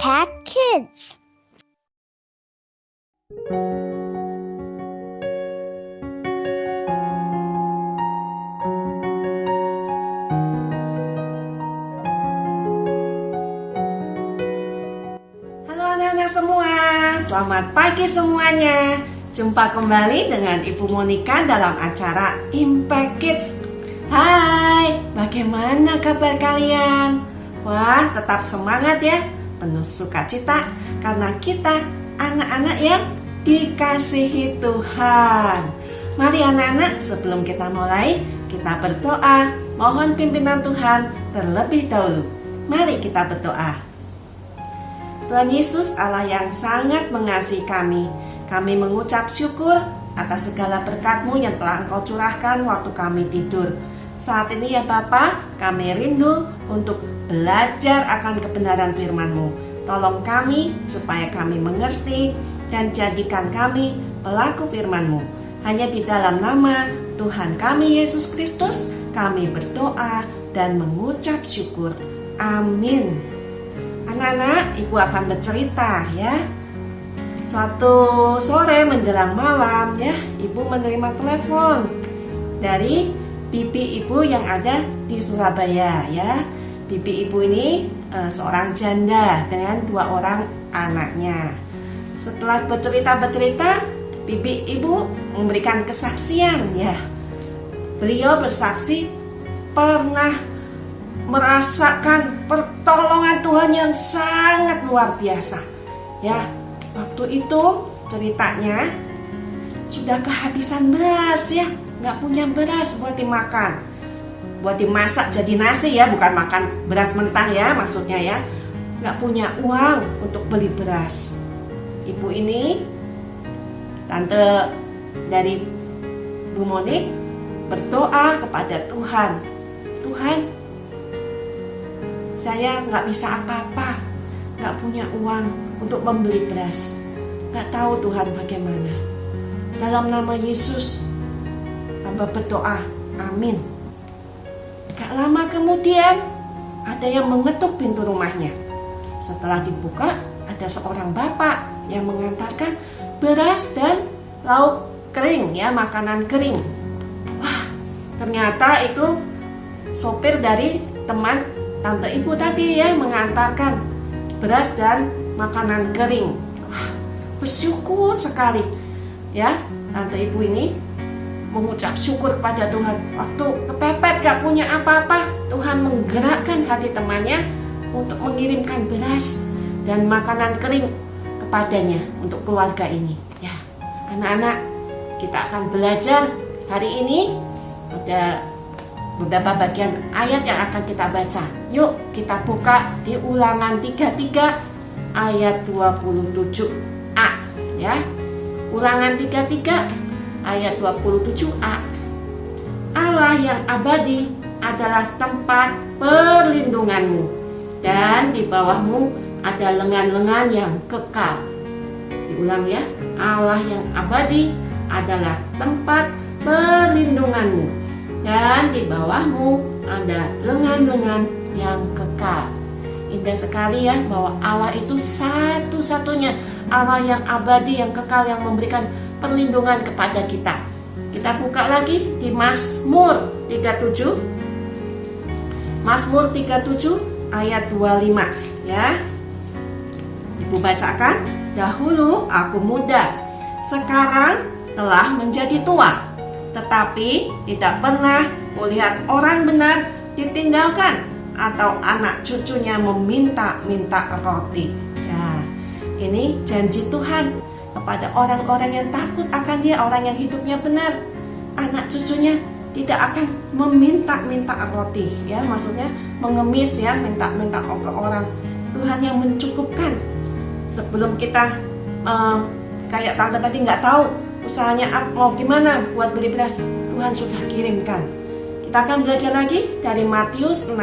Impact Kids. Halo anak-anak semua, selamat pagi semuanya. Jumpa kembali dengan Ibu Monica dalam acara Impact Kids. Hai, bagaimana kabar kalian? Wah, tetap semangat ya, penuh sukacita karena kita anak-anak yang dikasihi Tuhan. Mari anak-anak, sebelum kita mulai, kita berdoa, mohon pimpinan Tuhan terlebih dahulu. Mari kita berdoa. Tuhan Yesus, Allah yang sangat mengasihi kami mengucap syukur atas segala berkat-Mu yang telah Engkau curahkan waktu kami tidur. Saat ini ya Bapa, kami rindu untuk belajar akan kebenaran firman-Mu. Tolong kami supaya kami mengerti dan jadikan kami pelaku firman-Mu. Hanya di dalam nama Tuhan kami Yesus Kristus, kami berdoa dan mengucap syukur. Amin. Anak-anak, Ibu akan bercerita ya. Suatu sore menjelang malam ya, Ibu menerima telepon dari bibi Ibu yang ada di Surabaya ya. Bibi Ibu ini seorang janda dengan 2 orang anaknya. Setelah bercerita, bibi Ibu memberikan kesaksian ya. Beliau bersaksi pernah merasakan pertolongan Tuhan yang sangat luar biasa ya. Waktu itu ceritanya sudah kehabisan beras ya, nggak punya beras buat dimakan, buat dimasak jadi nasi ya, bukan makan beras mentah ya maksudnya ya. Nggak punya uang untuk beli beras. Ibu ini, tante dari Bu Monik, berdoa kepada Tuhan. Tuhan, saya nggak bisa apa-apa, nggak punya uang untuk membeli beras. Nggak tahu Tuhan bagaimana. Dalam nama Yesus, hamba berdoa, amin. Gak lama kemudian, ada yang mengetuk pintu rumahnya. Setelah dibuka, ada seorang bapak yang mengantarkan beras dan lauk kering ya, makanan kering. Wah, ternyata itu sopir dari teman tante Ibu tadi ya, mengantarkan beras dan makanan kering. Wah, bersyukur sekali ya, tante Ibu ini mengucap syukur kepada Tuhan. Waktu kepepet gak punya apa-apa, Tuhan menggerakkan hati temannya untuk mengirimkan beras dan makanan kering kepadanya untuk keluarga ini ya. Anak-anak, kita akan belajar hari ini ada beberapa bagian ayat yang akan kita baca. Yuk kita buka di Ulangan 33 ayat 27a ya. Ulangan 33 ayat 27a. Allah yang abadi adalah tempat perlindunganmu, dan di bawahmu ada lengan-lengan yang kekal. Diulang ya. Allah yang abadi adalah tempat perlindunganmu, dan di bawahmu ada lengan-lengan yang kekal. Indah sekali ya, bahwa Allah itu satu-satunya Allah yang abadi, yang kekal, yang memberikan perlindungan kepada kita. Kita buka lagi di Mazmur 37. Mazmur 37 ayat 25 ya. Ibu bacakan, dahulu aku muda, sekarang telah menjadi tua, tetapi tidak pernah melihat orang benar ditinggalkan atau anak cucunya meminta-minta roti. Nah, ini janji Tuhan kepada orang-orang yang takut akan Dia, orang yang hidupnya benar. Anak cucunya tidak akan meminta-minta roti ya, maksudnya mengemis ya, minta-minta ke orang. Tuhan yang mencukupkan. Sebelum kita kayak tante tadi nggak tahu usahanya mau gimana buat beli beras, Tuhan sudah kirimkan. Kita akan belajar lagi dari Matius 6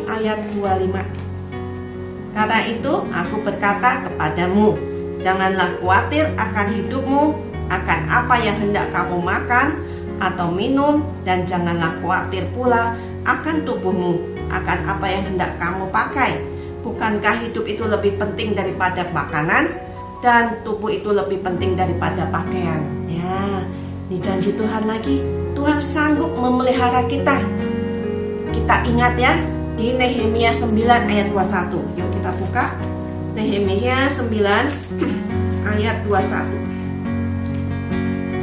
ayat 25. Karena itu aku berkata kepadamu, janganlah khawatir akan hidupmu, akan apa yang hendak kamu makan atau minum, dan janganlah khawatir pula akan tubuhmu, akan apa yang hendak kamu pakai. Bukankah hidup itu lebih penting daripada makanan dan tubuh itu lebih penting daripada pakaian? Ya, di janji Tuhan lagi, Tuhan sanggup memelihara kita. Kita ingat ya, di Nehemia 9 ayat 21. Yuk kita buka Nehemia 9 ayat 21.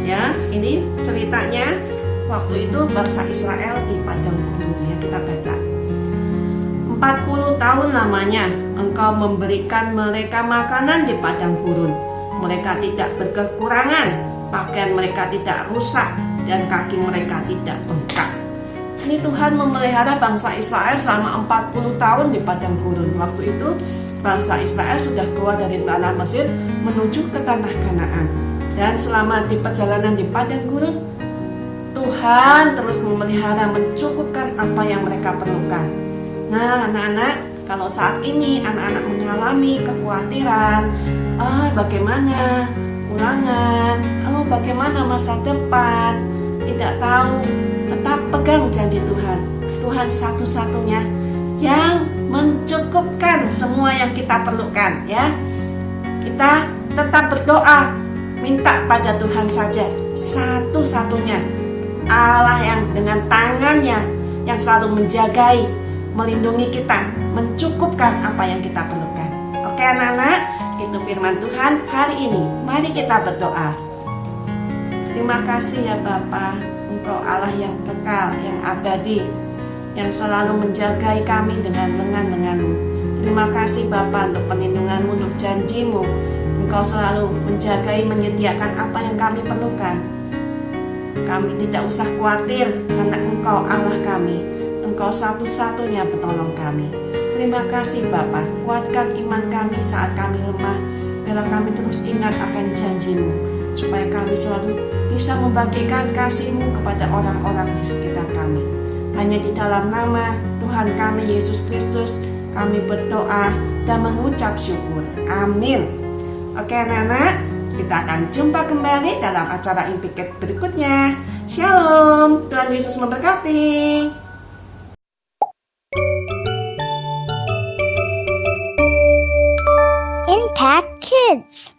Ya, ini ceritanya waktu itu bangsa Israel di padang gurun. Ya, kita baca. 40 tahun lamanya engkau memberikan mereka makanan di padang gurun. Mereka tidak berkekurangan, pakaian mereka tidak rusak, dan kaki mereka tidak bengkak. Ini Tuhan memelihara bangsa Israel selama 40 tahun di padang gurun. Waktu itu bangsa Israel sudah keluar dari tanah Mesir menuju ke tanah Kanaan. Dan selama di perjalanan di padang gurun, Tuhan terus memelihara, mencukupkan apa yang mereka perlukan. Nah, anak-anak, kalau saat ini anak-anak mengalami kekhawatiran, bagaimana ulangan, bagaimana masa depan, tidak tahu, tetap pegang janji Tuhan. Tuhan satu-satunya yang mencukupkan semua yang kita perlukan, ya. Kita tetap berdoa, minta pada Tuhan saja, satu-satunya Allah yang dengan tangannya yang selalu menjagai, melindungi kita, mencukupkan apa yang kita perlukan. Oke anak-anak, itu firman Tuhan hari ini. Mari kita berdoa. Terima kasih ya Bapa, Engkau Allah yang kekal, yang abadi, yang selalu menjagai kami dengan lengan-lengan-Mu. Terima kasih Bapa untuk perlindungan-Mu, untuk janji-Mu. Engkau selalu menjagai, menyediakan apa yang kami perlukan. Kami tidak usah khawatir karena Engkau Allah kami. Engkau satu-satunya penolong kami. Terima kasih Bapa, kuatkan iman kami saat kami lemah. Biarlah kami terus ingat akan janji-Mu, supaya kami selalu bisa membagikan kasih-Mu kepada orang-orang di sekitar kami. Hanya di dalam nama Tuhan kami Yesus Kristus kami berdoa dan mengucap syukur. Amin. Oke anak-anak, kita akan jumpa kembali dalam acara Impiket berikutnya. Shalom, Tuhan Yesus memberkati. Impact Kids.